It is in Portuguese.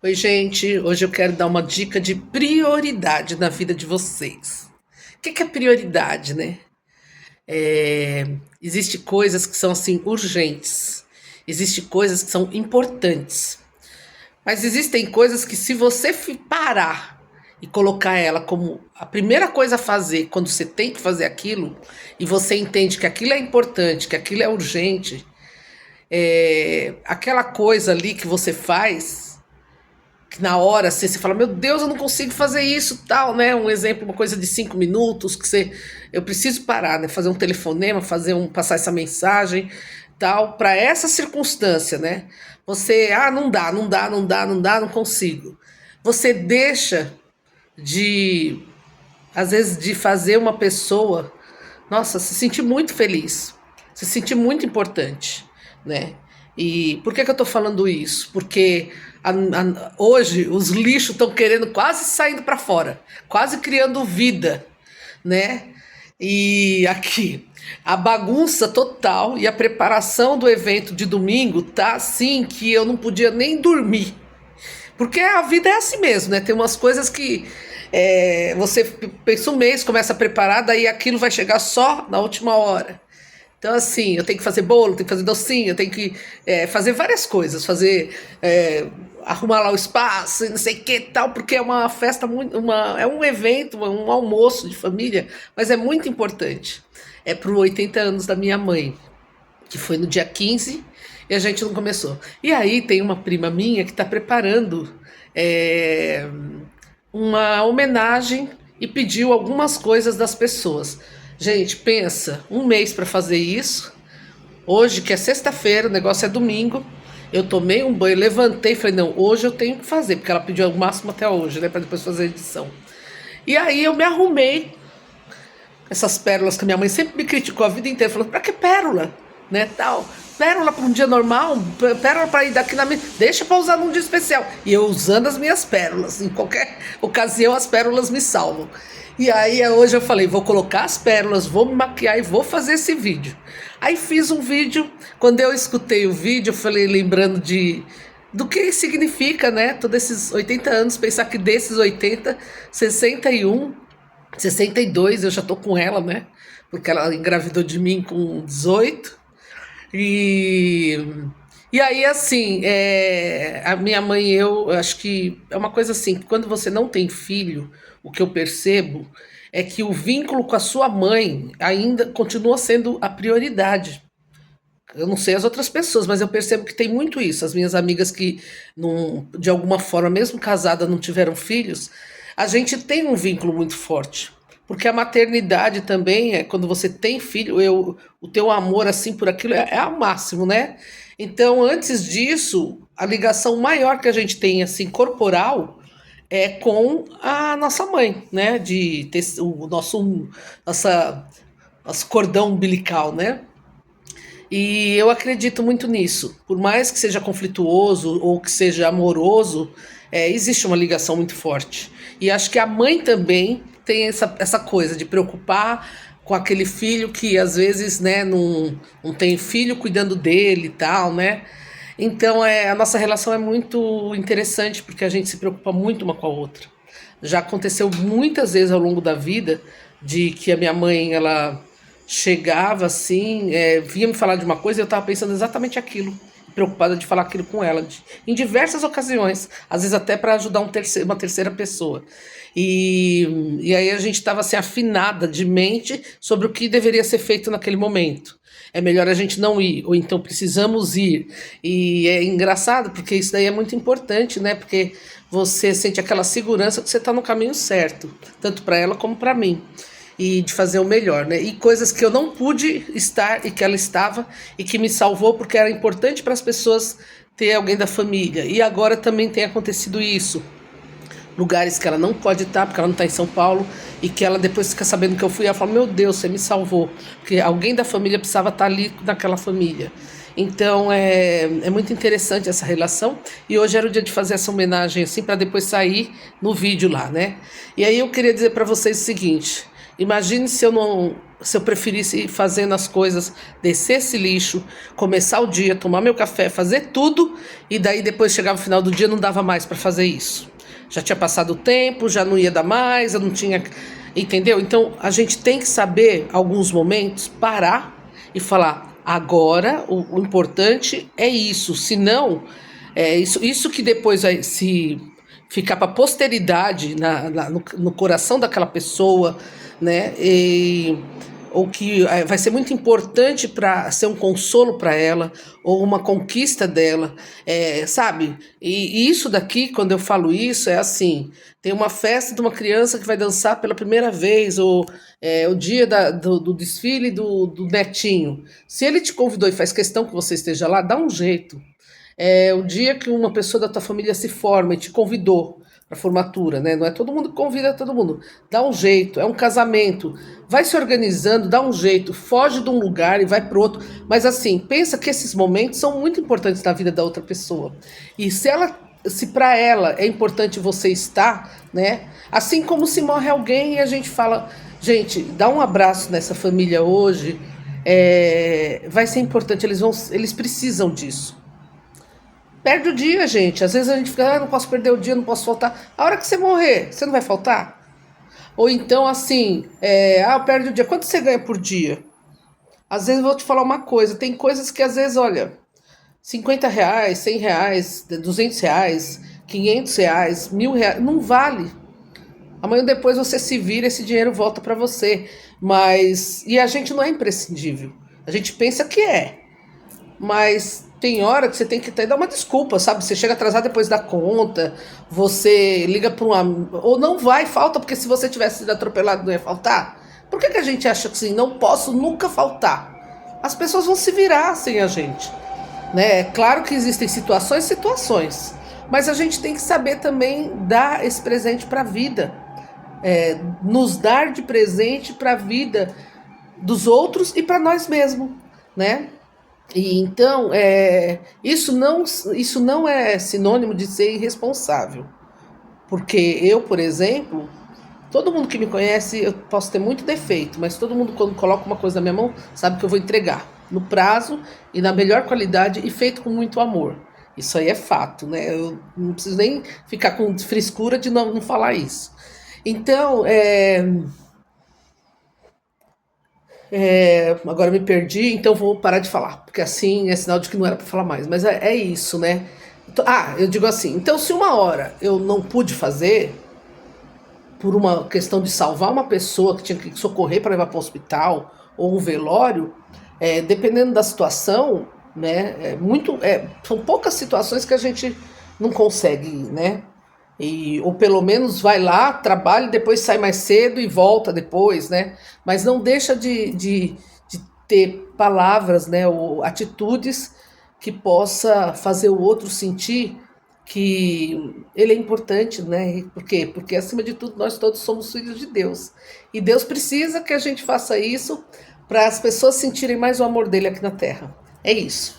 Oi, gente. Hoje eu quero dar uma dica de prioridade na vida de vocês. O que é prioridade, né? Existe coisas que são assim urgentes, existe coisas que são importantes, mas existem coisas que se você parar e colocar ela como a primeira coisa a fazer quando você tem que fazer aquilo e você entende que aquilo é importante, que aquilo é urgente, aquela coisa ali que você faz que na hora você fala, meu Deus, eu não consigo fazer isso, tal, né? Um exemplo, uma coisa de 5 minutos que eu preciso parar, né? Fazer um telefonema, passar essa mensagem, tal, para essa circunstância, né? Você, não dá, não dá, não dá, não dá, não consigo. Você deixa de, às vezes, de fazer uma pessoa, nossa, se sentir muito feliz, se sentir muito importante, né? E por que eu estou falando isso? Porque hoje os lixos estão querendo quase saindo para fora, quase criando vida, né? E aqui a bagunça total e a preparação do evento de domingo tá assim que eu não podia nem dormir. Porque a vida é assim mesmo, né? Tem umas coisas que você pensa um mês, começa a preparar, daí aquilo vai chegar só na última hora. Então, assim, eu tenho que fazer bolo, tenho que fazer docinho, eu tenho que fazer várias coisas, arrumar lá o espaço, e não sei o que tal, porque é uma festa muito, é um evento, um almoço de família, mas é muito importante. É para os 80 anos da minha mãe, que foi no dia 15 e a gente não começou. E aí tem uma prima minha que está preparando é, uma homenagem e pediu algumas coisas das pessoas. Gente, pensa, um mês para fazer isso. Hoje, que é sexta-feira, o negócio é domingo. Eu tomei um banho, levantei e falei, não, hoje eu tenho que fazer, porque ela pediu o máximo até hoje, né, para depois fazer a edição. E aí eu me arrumei, essas pérolas que a minha mãe sempre me criticou a vida inteira, falando, pra que pérola? Né, tal. Pérola para um dia normal, pérola para ir daqui na minha. Deixa para usar num dia especial. E eu usando as minhas pérolas. Em qualquer ocasião, as pérolas me salvam. E aí, hoje eu falei: vou colocar as pérolas, vou me maquiar e vou fazer esse vídeo. Aí fiz um vídeo. Quando eu escutei o vídeo, eu falei, lembrando do que significa, né? Todos esses 80 anos, pensar que desses 80, 61, 62, eu já tô com ela, né? Porque ela engravidou de mim com 18. E, e aí, assim, a minha mãe e eu acho que é uma coisa assim, que quando você não tem filho, o que eu percebo é que o vínculo com a sua mãe ainda continua sendo a prioridade. Eu não sei as outras pessoas, mas eu percebo que tem muito isso. As minhas amigas que, não, de alguma forma, mesmo casadas, não tiveram filhos, a gente tem um vínculo muito forte. Porque a maternidade também, quando você tem filho, o teu amor assim por aquilo é ao máximo, né? Então, antes disso, a ligação maior que a gente tem, assim, corporal, é com a nossa mãe, né? De ter nossa, nosso cordão umbilical, né? E eu acredito muito nisso. Por mais que seja conflituoso ou que seja amoroso, existe uma ligação muito forte. E acho que a mãe também tem essa coisa de preocupar com aquele filho que às vezes, né, não tem filho cuidando dele e tal, né? Então a nossa relação é muito interessante porque a gente se preocupa muito uma com a outra. Já aconteceu muitas vezes ao longo da vida de que a minha mãe, ela chegava assim, vinha me falar de uma coisa e eu estava pensando exatamente aquilo, preocupada de falar aquilo com ela, em diversas ocasiões, às vezes até para ajudar uma terceira pessoa. E aí a gente estava assim, afinada de mente sobre o que deveria ser feito naquele momento. É melhor a gente não ir, ou então precisamos ir. E é engraçado, porque isso daí é muito importante, né? Porque você sente aquela segurança que você está no caminho certo, tanto para ela como para mim. E de fazer o melhor, né? E coisas que eu não pude estar e que ela estava e que me salvou porque era importante para as pessoas ter alguém da família. E agora também tem acontecido isso. Lugares que ela não pode estar, porque ela não está em São Paulo, e que ela depois fica sabendo que eu fui, ela fala, meu Deus, você me salvou, porque alguém da família precisava estar ali naquela família. Então é muito interessante essa relação, e hoje era o dia de fazer essa homenagem assim, para depois sair no vídeo lá, né? E aí eu queria dizer para vocês o seguinte, Imagine se eu não, se eu preferisse ir fazendo as coisas, descer esse lixo, começar o dia, tomar meu café, fazer tudo, e daí depois chegava o final do dia não dava mais para fazer isso. Já tinha passado o tempo, já não ia dar mais, eu não tinha, entendeu? Então a gente tem que saber alguns momentos parar e falar, agora o importante é isso, senão é isso que depois vai se ficar para a posteridade no coração daquela pessoa, né? Ou que vai ser muito importante para ser um consolo para ela, ou uma conquista dela, sabe? E isso daqui, quando eu falo isso, é assim: tem uma festa de uma criança que vai dançar pela primeira vez, ou o dia do desfile do netinho. Se ele te convidou e faz questão que você esteja lá, dá um jeito. O dia que uma pessoa da tua família se forma e te convidou para formatura, né? Não é todo mundo que convida todo mundo. Dá um jeito, é um casamento. Vai se organizando, dá um jeito, foge de um lugar e vai para outro. Mas assim, pensa que esses momentos são muito importantes na vida da outra pessoa. E se para ela é importante você estar, né? Assim como se morre alguém e a gente fala, gente, dá um abraço nessa família hoje, vai ser importante, eles precisam disso. Perde o dia, gente. Às vezes a gente fica, não posso perder o dia, não posso faltar. A hora que você morrer, você não vai faltar? Ou então, assim, perde o dia. Quanto você ganha por dia? Às vezes eu vou te falar uma coisa. Tem coisas que às vezes, olha, R$ 50, R$ 100, R$ 200, R$ 500, R$ 1.000, não vale. Amanhã depois você se vira, esse dinheiro volta para você. E a gente não é imprescindível. A gente pensa que é. Mas tem hora que você tem que até dar uma desculpa, sabe? Você chega atrasado depois da conta, você liga para ou não vai, falta, porque se você tivesse sido atropelado não ia faltar. Por que a gente acha que assim, não posso nunca faltar? As pessoas vão se virar sem a gente, né? É claro que existem situações, situações, mas a gente tem que saber também dar esse presente para a vida, nos dar de presente para a vida dos outros e para nós mesmos, né? E então, isso não é sinônimo de ser irresponsável. Porque eu, por exemplo, todo mundo que me conhece, eu posso ter muito defeito, mas todo mundo, quando coloca uma coisa na minha mão, sabe que eu vou entregar no prazo e na melhor qualidade e feito com muito amor. Isso aí é fato, né? Eu não preciso nem ficar com frescura de não falar isso. Então, agora me perdi, então vou parar de falar, porque assim é sinal de que não era para falar mais. Mas é isso, né? Eu digo assim, então se uma hora eu não pude fazer, por uma questão de salvar uma pessoa que tinha que socorrer para levar para o hospital, ou um velório, dependendo da situação, né? São poucas situações que a gente não consegue, né? Ou pelo menos vai lá, trabalha e depois sai mais cedo e volta depois, né? Mas não deixa de ter palavras, né? Ou atitudes que possa fazer o outro sentir que ele é importante, né? Por quê? Porque acima de tudo nós todos somos filhos de Deus. E Deus precisa que a gente faça isso para as pessoas sentirem mais o amor dele aqui na terra. É isso.